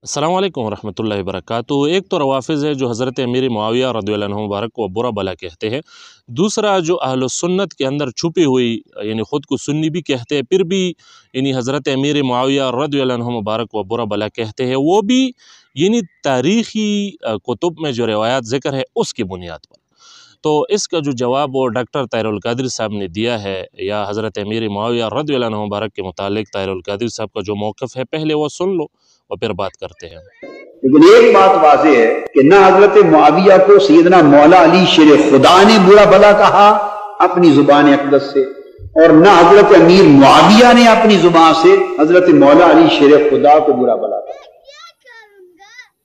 अस्सलाम वालेकुम रहमतुल्लाहि वबरकातुहू। एक तो रवाफ़िज़ है जो हज़रत अमीर मुआविया रज़ियल्लाहु अन्हु मुबारक को बुरा भला कहते हैं। दूसरा जो अहल सुन्नत के अंदर छुपी हुई यानी ख़ुद को सुन्नी भी कहते हैं, फिर भी यानी हज़रत अमीर मुआविया रज़ियल्लाहु अन्हु मुबारक को बुरा भला कहते हैं, वो भी यानी तारीख़ी कुतुब में जो रिवायात ज़िक्र है उसकी बुनियाद पर। तो इसका जो जवाब वो डॉक्टर ताहिरुल कादरी साहब ने दिया है, या हज़रत अमीर मुआविया रज़ियल्लाहु अन्हु मुबारक के मुतालिक ताहिरुल कादरी साहब का जो मौक़िफ़ है, पहले वो सुन लो और फिर बात करते हैं। लेकिन एक बात वाज़ेह है कि ना हजरत मुआविया को सैयदना मौला अली शेर खुदा ने बुरा भला कहा अपनी जुबान अक़दस से, और ना हजरत अमीर मुआविया ने अपनी जुबान से हजरत मौला अली शेर खुदा को बुरा भला कहा।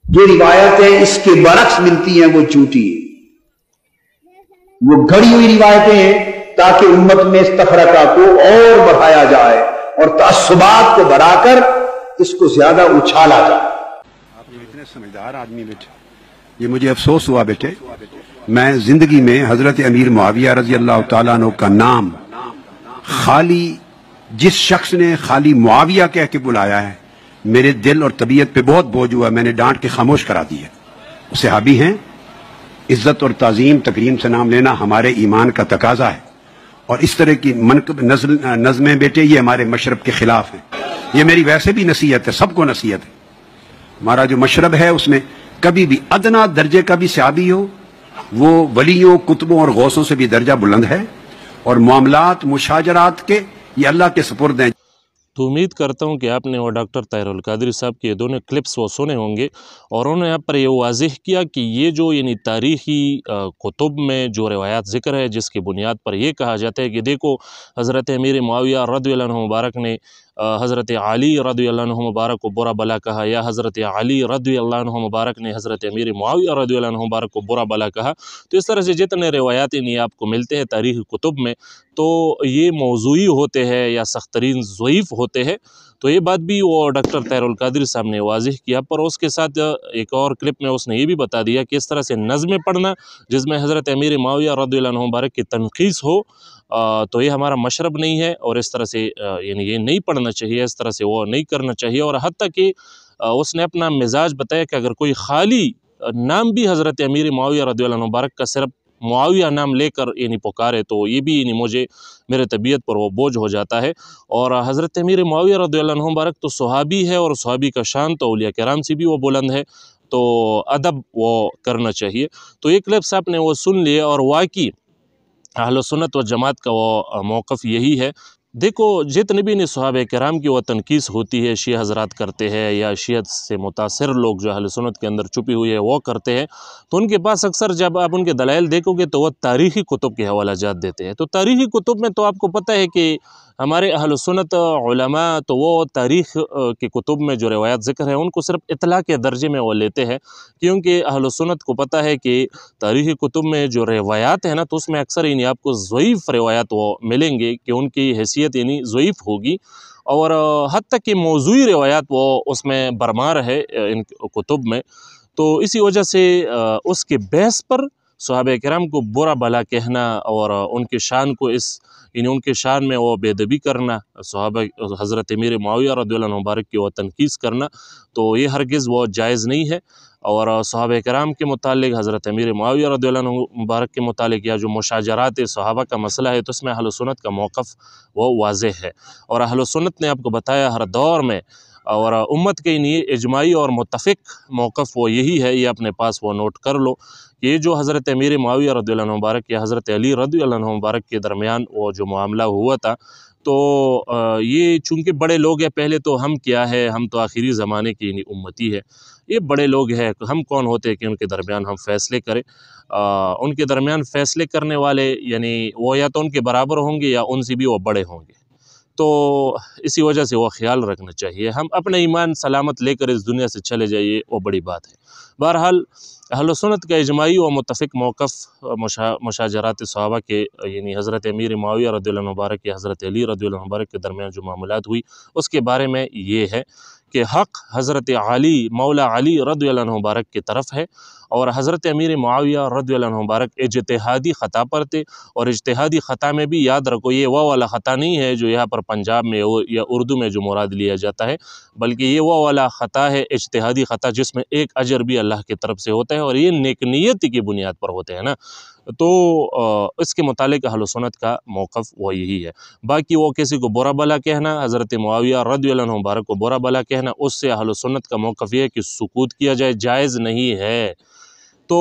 जो रिवायतें इसके बरक्स मिलती हैं वो झूठी है, वो घड़ी हुई रिवायतें हैं ताकि उम्मत में इस तफरका को और बढ़ाया जाए और तअस्सुबात को बढ़ाकर इसको ज्यादा उछाला जाए। आप इतने समझदार आदमी बेटे, ये मुझे अफसोस हुआ बेटे, मैं जिंदगी में हजरत अमीर मुआविया रजी अल्लाह तआला अन्हु का नाम खाली जिस शख्स ने खाली मुआविया कह के बुलाया है, मेरे दिल और तबीयत पे बहुत बोझ हुआ, मैंने डांट के खामोश करा दिया। सहाबी हैं, इज्जत और ताजीम तकरीम से नाम लेना हमारे ईमान का तकाजा है, और इस तरह की नज़में बेटे ये हमारे मशरब के खिलाफ हैं। ये मेरी वैसे भी नसीहत है, सबको नसीहत है। हमारा जो मशरब है उसमें कभी भी अदना दर्जे का भी सहाबी हो, वो वलियों कुतुबों और गौसों से भी दर्जा बुलंद है, और मामलात मुशाजरात के ये अल्लाह के सुपुर्द हैं। तो उम्मीद करता हूँ कि आपने वो डॉक्टर ताहिरुल कादरी साहब के दोनों क्लिप्स वो सुने होंगे, और उन्होंने यहाँ पर ये वाज़ेह किया कि ये जो यानी तारीख़ी कुतुब में जो रिवायात ज़िक्र है, जिसकी बुनियाद पर यह कहा जाता है कि देखो हज़रत अमीर मुआविया रज़ियल्लाहु अन्हु मुबारक ने हज़रत अली रज़ियल्लाहु अन्हु मुबारक को बुरा भला कहा, या हज़रत अली रज़ियल्लाहु अन्हु मुबारक ने हज़रत अमीर मुआविया रज़ियल्लाहु अन्हु मुबारक को बुरा भला कहा। तो इस तरह से जितने रिवायात यानी आपको मिलते हैं तारीख़ी कुतुब में, तो ये मौज़ूई होते हैं या सख्त तरीन ज़ईफ़ होते हैं। तो ये बात भी वो डॉक्टर ताहिरुल कादरी साहब ने वाज़ेह किया, पर उसके साथ एक और क्लिप में उसने ये भी बता दिया कि इस तरह से नज़में पढ़ना जिसमें हज़रत अमीर मुआविया रज़ियल्लाहु अन्हु मुबारक की तनक़ीस हो, तो ये हमारा मशरब नहीं है, और इस तरह से यानी ये नहीं पढ़ना चाहिए, इस तरह से वो नहीं करना चाहिए। और हत्ता कि उसने अपना मिजाज बताया कि अगर कोई खाली नाम भी हज़रत अमीर मुआविया रज़ियल्लाहु अन्हु मुबारक का सिर्फ मुआविया नाम लेकर यानी पुकारे, तो ये भी यानी मुझे मेरे तबीयत पर वो बोझ हो जाता है। और हज़रत अमीर मुआविया रज़ियल्लाहु अन्हु मुबारक तो सहाबी है, और सहाबी का शान तो औलिया किराम से भी वो बुलंद है, तो अदब वो करना चाहिए। तो ये क्लिप्स आपने वो सुन लिए, और वाकई अहल सुन्नत व जमात का वो मौक़िफ़ यही है। देखो जितने भी सहाबा किराम की वो तनकीस होती है, शिया हज़रात करते हैं, या शियत से मुतासिर लोग जो अहल सुन्नत के अंदर छुपी हुई है वो करते हैं, तो उनके पास अक्सर जब आप उनके दलाइल देखोगे तो वो तारीख़ी कुतुब के हवाला जात देते हैं। तो तारीख़ी कुतुब में तो आपको पता है कि हमारे अहल सुन्नत उलमा तो वो तारीख़ के कुतुब में जो रिवायात ज़िक्र है उनको सिर्फ इतला के दर्जे में वो लेते हैं, क्योंकि अहल सुन्नत को पता है कि तारीख़ी कुतुब में जो रिवायात है ना, तो उसमें अक्सर यानी आपको ज़ईफ़ रिवायात वो मिलेंगे कि उनकी हैसियत यानी ज़ईफ़ होगी, और हत्ता कि मौज़ूई रिवायात वो उसमें बरमार है इन कुतुब में। तो इसी वजह से उसके बेस पर सहाबा किराम को बुरा भला कहना, और उनके शान को यानी उनके शान में वो बेदबी करना, सहाबा हज़रत अमीर मुआविया रज़ियल्लाहु अन्हु मुबारक की वो तनकीस करना, तो ये हरगिज़ वो जायज़ नहीं है। और सहाबा किराम के मुतालिक हज़रत अमीर मुआविया रज़ियल्लाहु अन्हु मुबारक के मुतालिक या जो मुशाजरात सहाबा का मसला है, तो इसमें अहल सुन्नत का मौक़िफ़ वो वाज़ेह है। और अहल सुन्नत ने आपको बताया हर दौर में, और उम्मत के लिए इजमाई और मुत्तफ़िक मौक़िफ़ वो यही है, ये अपने पास वो नोट कर लो। ये जो हज़रत अमीर मुआविया रज़ियल्लाहु अन्हु मुबारक या हज़रत अली रज़ियल्लाहु अन्हु मुबारक के दरमियान वो जो मामला हुआ था, तो ये चूँकि बड़े लोग हैं, पहले तो हम क्या है, हम तो आखिरी ज़माने की यानी उम्मती है, ये बड़े लोग हैं, हम कौन होते हैं कि उनके दरमियान हम फ़ैसले करें। उनके दरमियान फ़ैसले करने वाले यानी वो या तो उनके बराबर होंगे या उनसे भी वो बड़े होंगे, तो इसी वजह से वो ख्याल रखना चाहिए। हम अपने ईमान सलामत लेकर इस दुनिया से चले जाइए, वो बड़ी बात है। बहरहाल अहल सुन्नत का इजमाई व मुत्तफ़िक़ मौक़िफ़ मुशाजरात सहाबा के यानी हज़रत अमीर मुआविया रज़ियल्लाहु अन्हु मुबारक के हज़रत अली रज़ियल्लाहु अन्हु मुबारक के दरमियान जो मामलात हुई उसके बारे में ये है कि हक़ हज़रत अली मौला अली रज़ियल्लाहु अन्हु मुबारक की तरफ है और हज़रत अमीर मुआविया रज़ियल्लाहु अन्हु मुबारक इज्तिहादी ख़ता पर थे। और इज्तिहादी ख़ता में भी याद रखो ये वो वाला ख़ता नहीं है जो यहाँ पर पंजाब में या उर्दू में जो मुराद लिया जाता है, बल्कि ये वो वाला ख़ता है इज्तिहादी ख़ता जिसमें एक अजर भी अल्लाह की तरफ से होता है और ये नेक नियत की बुनियाद पर होते हैं ना। तो इसके मुतालिक अहल सुन्नत का मौक़िफ़ वो यही है। बाकी वो किसी को बुरा भला कहना, हज़रत मुआविया रज़ियल्लाहु अन्हु मुबारक को बुरा भला कहना, उससे अहल सुन्नत का मौक़िफ़ ये है कि सुकूत किया जाए, जायज़ नहीं है। तो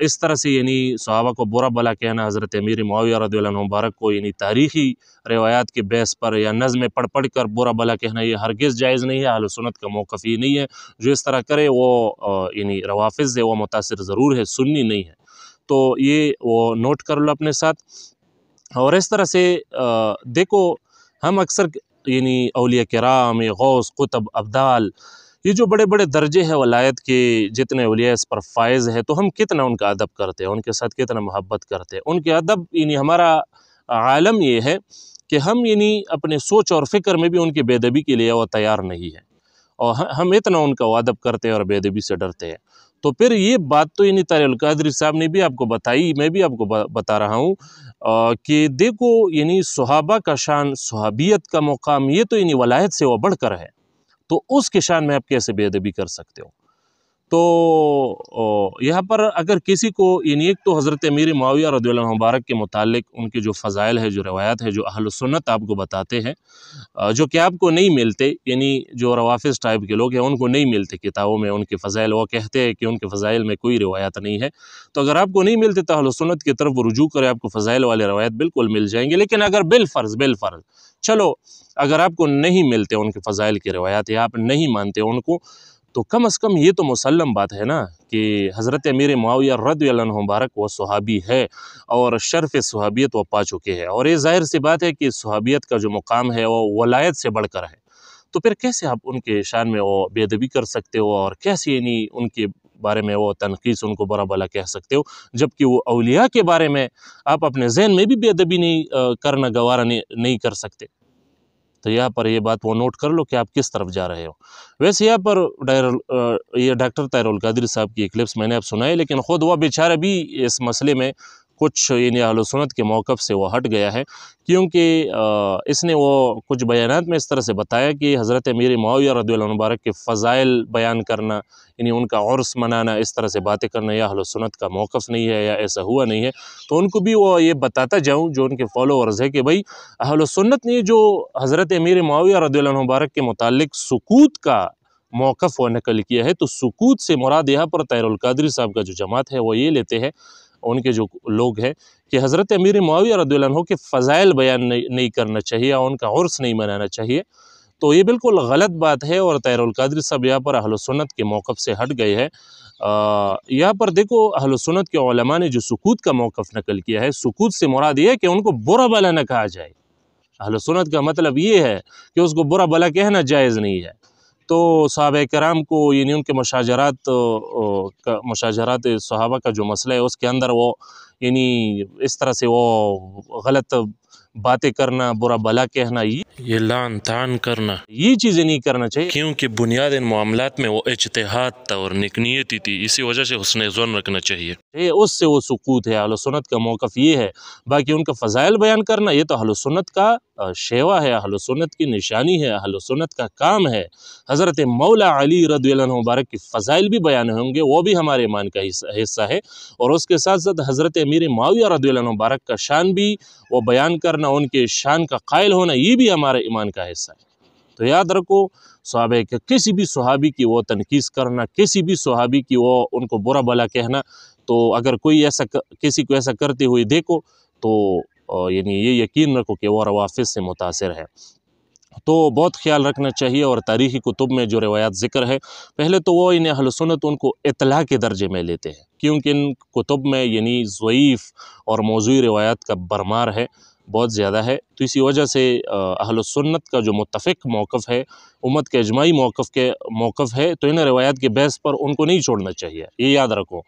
इस तरह से यानी सहाबा को बुरा भला कहना, हज़रत अमीर मुआविया रज़ियल्लाहु अन्हु मुबारक को यानी तारीख़ी रिवायात के बेस पर या नज़्में पढ़ कर बुरा भला कहना ये हरगिज़ जायज़ नहीं है। अहल सुन्नत का मौक़िफ़ ये नहीं है। जो इस तरह करे वो यानी रवाफ़िज़ है, वो मुतासिर ज़रूर है, सुन्नी नहीं है। तो ये वो नोट कर लो अपने साथ। और इस तरह से देखो हम अक्सर यानी औलिया किराम, गौस, कुतुब, अब्दाल, ये जो बड़े बड़े दर्जे हैं वलायत के, जितने औलिया इस पर फायज़ है, तो हम कितना उनका अदब करते हैं, उनके साथ कितना मोहब्बत करते हैं। उनके अदब यानी हमारा आलम ये है कि हम यानी अपने सोच और फ़िक्र में भी उनकी बेअदबी के लिए वो तैयार नहीं है और हम इतना उनका अदब करते हैं और बेअदबी से डरते हैं। तो फिर ये बात तो यानी तारिक़ुल क़ादरी साहब ने भी आपको बताई, मैं भी आपको बता रहा हूँ कि देखो यानी सहाबा का शान, सहाबियत का मुकाम ये तो यानी वलायत से वो बढ़कर है, तो उसके शान में आप कैसे बेअदबी कर सकते हो। तो यहाँ पर अगर किसी को यानी एक तो हज़रत अमीर मुआविया रज़ियल्लाहु अन्हु मुबारक के मुतालिक उनके जो फ़ज़ाइल है, जो रवायात है, जो अहल सुन्नत आपको बताते हैं, जो कि आपको नहीं मिलते, यानी जो रवाफ़िज़ टाइप के लोग हैं उनको नहीं मिलते किताबों में उनके फ़ज़ाइल। वो कहते हैं कि उनके फ़ज़ाइल में कोई रिवायत नहीं है। तो अगर आपको नहीं मिलते तो अहल सुन्नत की तरफ रुजू करें, आपको फ़ज़ाइल वाले रवायत बिल्कुल मिल जाएंगे। लेकिन अगर बिलफ़र्ज़ चलो अगर आपको नहीं मिलते उनके फ़ज़ाइल की रिवायत या आप नहीं मानते उनको, तो कम अज़ कम ये तो मुसल्लम बात है ना कि हज़रत अमीर मुआविया रज़ियल्लाहु अन्हु मुबारक वो सहाबी है और शर्फ़ सहाबियत वो पा चुके हैं। और ये ज़ाहिर सी बात है कि सहाबियत का जो मुकाम है वो वलायत से बढ़कर है। तो फिर कैसे आप उनके शान में वो बेअदबी कर सकते हो और कैसे यानी उनके बारे में वो तनक़ीस, उनको बुरा भला कह सकते हो, जबकि वो औलिया के बारे में आप अपने ज़हन में भी बेअदबी नहीं करना गवारा नहीं कर सकते। तो यहाँ पर ये बात वो नोट कर लो कि आप किस तरफ जा रहे हो। वैसे यहाँ पर ये डॉक्टर तारिक़ुल क़ादरी साहब की क्लिप्स मैंने अब सुनाई, लेकिन ख़ुद वो बेचारा भी इस मसले में कुछ यानी अहल सुन्नत के मौक़िफ़ से वो हट गया है, क्योंकि इसने वो कुछ बयानात में इस तरह से बताया कि हज़रत अमीर मुआविया रज़ियल्लाहु अन्हु मुबारक के फ़ज़ाइल बयान करना, यानी उनका उर्स मनाना, इस तरह से बातें करना या अहल सुन्नत का मौक़िफ़ नहीं है या ऐसा हुआ नहीं है। तो उनको भी वो ये बताता जाऊँ जो उनके फॉलोअर्स है कि भाई अहल सुन्नत ने जो हज़रत अमीर मुआविया रज़ियल्लाहु अन्हु मुबारक के मुतालिक सुकूत का मौक़िफ़ वो नकल किया है, तो सुकूत से मुराद यहाँ पर तारिक़ुल क़ादरी साहब का जो जमात है वो ये लेते हैं, उनके जो लोग हैं, कि हज़रत अमीर मुआविया रज़ियल्लाहु अन्हु के फ़ज़ाइल बयान नहीं करना चाहिए या उनका उर्स नहीं मनाना चाहिए। तो ये बिल्कुल गलत बात है और तारिक़ुल क़ादरी साहब यहाँ पर अहल सुन्नत के मौक़िफ़ से हट गए हैं। यहाँ पर देखो अहल सुन्नत के उलमा ने जो सुकूत का मौक़िफ़ नकल किया है, सुकूत से मुराद ये है कि उनको बुरा भला न कहा जाए। अहल सुन्नत का मतलब ये है कि उसको बुरा भला कहना जायज़ नहीं है। तो सहाबा किराम को यानी उनके मुशाजरात सहाबा का जो मसला है उसके अंदर वो यानी इस तरह से वो गलत बातें करना, बुरा भला कहना, ये लान तान करना, ये चीज़ें नहीं करना चाहिए, क्योंकि बुनियाद इन मामलात में वो इज्तिहाद था और नेकनियत थी। इसी वजह से हुस्न ज़न रखना चाहिए, उससे वो सुकूत है। अहल सुन्नत का मौक़िफ़ ये है। बाकी उनका फ़ज़ाइल बयान करना ये तो अहल सुन्नत का शेवा है, अहल सुन्नत की निशानी है, अहल सुन्नत का काम है। हज़रत मौला अली रज़ियल्लाहु अन्हु मुबारक की फ़ज़ाइल भी बयान होंगे, वो भी हमारे ईमान का हिस्सा है। और उसके साथ साथ हज़रत अमीर मुआविया रज़ियल्लाहु अन्हु मुबारक का शान भी वो बयान करना, उनके शान का कायल होना, ये भी हमारे ईमान का हिस्सा है। तो याद रखो, सहाबे के किसी भी सहाबी की वो तनकीस करना, किसी भी सहाबी की वो उनको बुरा भला कहना, तो अगर कोई ऐसा किसी को ऐसा करते हुए देखो तो यानी ये यकीन रखो कि वो रवाफ़िज़ से मुतासिर है। तो बहुत ख्याल रखना चाहिए। और तारीख़ी कुतुब में जो रिवायात ज़िक्र है, पहले तो वो इन अहल सुन्नत उनको इत्ला के दर्जे में लेते हैं, क्योंकि इन कुतुब में यानी ज़ईफ़ और मौज़ूई रिवायात का भरमार है। بہت زیادہ ہے۔ تو اسی وجہ سے اہل السنت کا جو متفق موقف ہے، امت کے اجماعی موقف ہے، تو ان روایات کے بیس پر ان کو نہیں چھوڑنا چاہیے، یہ یاد رکھو۔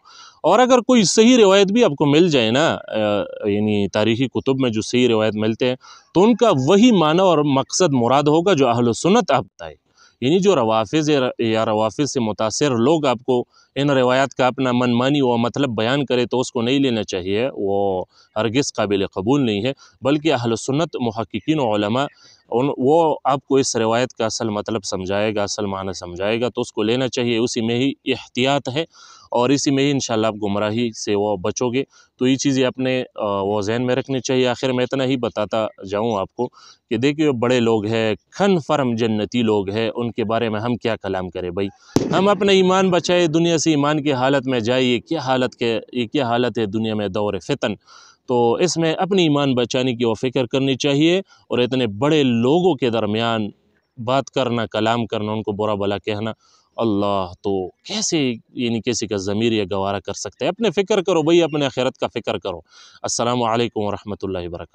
اور اگر کوئی صحیح روایت بھی آپ کو مل جائے نا، یعنی تاریخی کتب میں جو صحیح روایت ملتے ہیں، تو ان کا وہی معنی اور مقصد مراد ہوگا جو اہل السنت آپ بتائے۔ یعنی جو روافض یا روافض سے متاثر لوگ آپ کو ان روایات کا اپنا من مانی و مطلب بیان کرے تو اس کو نہیں لینا چاہیے، وہ ہرگز قابل قبول نہیں ہے، بلکہ اہل سنت محققین و علماء وہ آپ کو اس روایت کا اصل مطلب سمجھائے گا، اصل معنی سمجھائے گا، تو اس کو لینا چاہیے۔ اسی میں ہی احتیاط ہے اور اسی میں ہی انشاءاللہ آپ گمراہی سے وہ بچو گے۔ تو یہ چیزیں اپنے وہ ذہن میں رکھنی چاہیے۔ آخر میں اتنا ہی بتاتا جاؤں آپ کو کہ دیکھیے بڑے لوگ ہیں، کنفرم جنتی لوگ ہیں، ان کے بارے میں ہم کیا کلام کریں بھائی؟ ہم اپنا ایمان بچائے، دنیا سے ایمان کی حالت میں جائے۔ یہ کیا حالت ہے دنیا میں، دور فتن، تو اس میں اپنی ایمان بچانے کی وہ فکر کرنی چاہیے۔ اور اتنے بڑے لوگوں کے درمیان بات کرنا، کلام کرنا، ان کو برا بلا کہنا، اللہ، تو کیسے یعنی کسی کا ضمیر یہ گوارا کر سکتے ہیں؟ اپنے فکر کرو بھائی، اپنے آخرت کا فکر کرو۔ السلام علیکم ورحمۃ اللہ وبرکاتہ۔